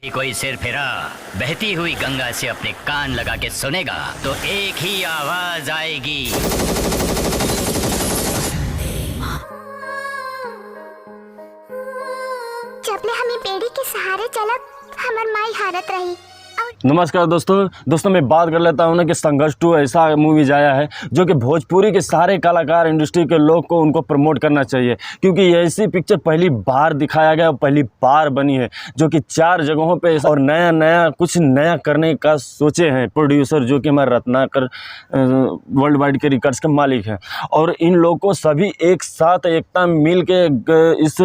कि कोई सिर फिरा बहती हुई गंगा से अपने कान लगा के सुनेगा तो एक ही आवाज आएगी। जबले हमें बेड़ी के सहारे चलत हमर माई हारत रही। नमस्कार दोस्तों मैं बात कर लेता हूँ ना कि संघर्ष 2 ऐसा मूवी आया है जो कि भोजपुरी के सारे कलाकार इंडस्ट्री के लोग को उनको प्रमोट करना चाहिए, क्योंकि ये ऐसी पिक्चर पहली बार दिखाया गया और पहली बार बनी है जो कि 4 जगहों पे और नया कुछ नया करने का सोचे हैं प्रोड्यूसर, जो कि हमारे रत्नाकर वर्ल्ड वाइड के रिकॉर्ड्स के मालिक हैं। और इन लोगों को सभी एक साथ एकता मिल के इस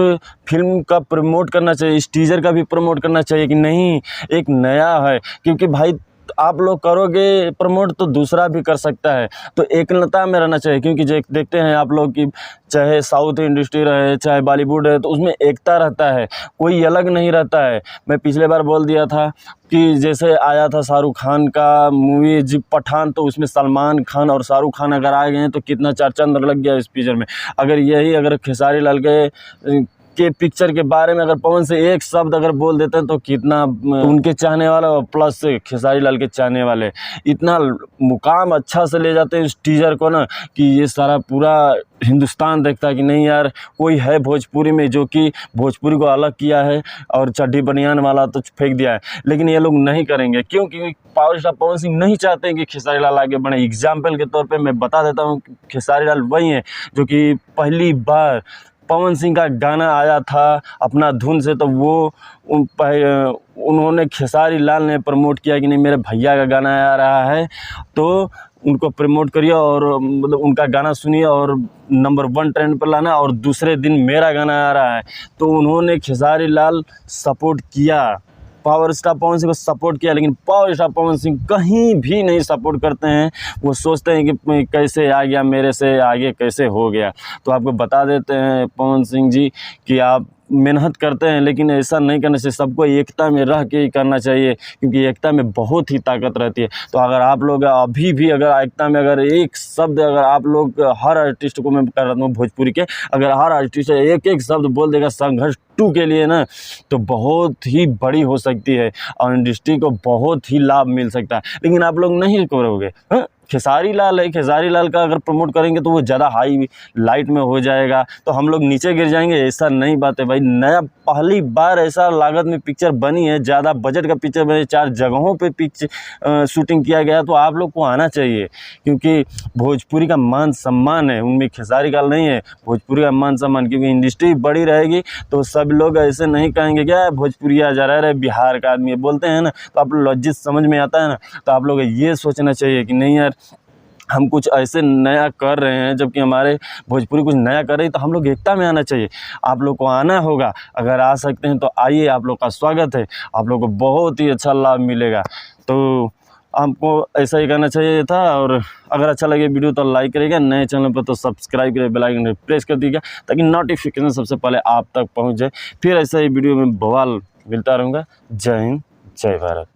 फिल्म का प्रमोट करना चाहिए, इस टीजर का भी प्रमोट करना चाहिए कि नहीं एक नया है, क्योंकि भाई आप लोग करोगे प्रमोट तो दूसरा भी कर सकता है। तो एकता में रहना चाहिए, क्योंकि जो देखते हैं आप लोग कि चाहे साउथ इंडस्ट्री रहे चाहे बॉलीवुड है तो उसमें एकता रहता है, कोई अलग नहीं रहता है। मैं पिछले बार बोल दिया था कि जैसे आया था शाहरुख खान का मूवी जी पठान, तो उसमें सलमान खान और शाहरुख खान अगर आ गए हैं तो कितना चर्चा लग गया इस पिक्चर में। अगर खेसारी लाल के पिक्चर के बारे में अगर पवन से एक शब्द अगर बोल देते हैं तो कितना उनके चाहने वाला और प्लस खेसारी लाल के चाहने वाले इतना मुकाम अच्छा से ले जाते हैं इस टीजर को ना कि ये सारा पूरा हिंदुस्तान देखता है कि नहीं यार कोई है भोजपुरी में जो कि भोजपुरी को अलग किया है और चड्डी बनियान वाला तो फेंक दिया है। लेकिन ये लोग नहीं करेंगे, क्योंकि पावर स्टार पवन सिंह नहीं चाहते हैं कि खेसारी लाल आगे बढ़े। एग्जाम्पल के तौर पे मैं बता देता हूँ खेसारी लाल वही हैं जो कि पहली बार पवन सिंह का गाना आया था अपना धुन से, तो वो उन्होंने खेसारी लाल ने प्रमोट किया कि नहीं मेरे भैया का गाना आ रहा है तो उनको प्रमोट करिए और मतलब उनका गाना सुनिए और नंबर 1 ट्रेंड पर लाना, और दूसरे दिन मेरा गाना आ रहा है तो उन्होंने खेसारी लाल सपोर्ट किया, पावर स्टार पवन सिंह को सपोर्ट किया। लेकिन पावर स्टार पवन सिंह कहीं भी नहीं सपोर्ट करते हैं, वो सोचते हैं कि कैसे आ गया मेरे से आगे कैसे हो गया। तो आपको बता देते हैं पवन सिंह जी कि आप मेहनत करते हैं लेकिन ऐसा नहीं करना चाहिए, सबको एकता में रह के ही करना चाहिए, क्योंकि एकता में बहुत ही ताकत रहती है। तो अगर आप लोग अभी भी अगर एकता में अगर एक शब्द अगर आप लोग हर आर्टिस्ट को मैं कर रहा हूँ भोजपुरी के, अगर हर आर्टिस्ट एक शब्द बोल देगा संघर्ष 2 के लिए ना तो बहुत ही बड़ी हो सकती है और इंडस्ट्री को बहुत ही लाभ मिल सकता है। लेकिन आप लोग नहीं करोगे। खेसारी लाल है, खेसारी लाल का अगर प्रमोट करेंगे तो वो ज़्यादा हाई लाइट में हो जाएगा तो हम लोग नीचे गिर जाएंगे, ऐसा नहीं बात है भाई। नया पहली बार ऐसा लागत में पिक्चर बनी है, ज़्यादा बजट का पिक्चर बने, 4 जगहों पे पिक्चर शूटिंग किया गया, तो आप लोग को आना चाहिए, क्योंकि भोजपुरी का मान सम्मान है उनमें, खेसारी लाल नहीं है, भोजपुरी का मान सम्मान। क्योंकि इंडस्ट्री बड़ी रहेगी तो सब लोग ऐसे नहीं कहेंगे क्या भोजपुरिया जा रहा है बिहार का आदमी बोलते हैं ना, तो आप लोग लज्जित समझ में आता है ना। तो आप लोग ये सोचना चाहिए कि नहीं यार हम कुछ ऐसे नया कर रहे हैं, जबकि हमारे भोजपुरी कुछ नया कर रही है, तो हम लोग एकता में आना चाहिए। आप लोग को आना होगा, अगर आ सकते हैं तो आइए, आप लोग का स्वागत है, आप लोग को बहुत ही अच्छा लाभ मिलेगा। तो हमको ऐसा ही करना चाहिए था। और अगर अच्छा लगे वीडियो तो लाइक करिएगा, नए चैनल पर तो सब्सक्राइब करिए, बेल आइकन प्रेस कर दीजिएगा ताकि नोटिफिकेशन सबसे पहले आप तक पहुँच जाए। फिर ऐसा ही वीडियो में बवाल मिलता रहूँगा। जय हिंद, जय भारत।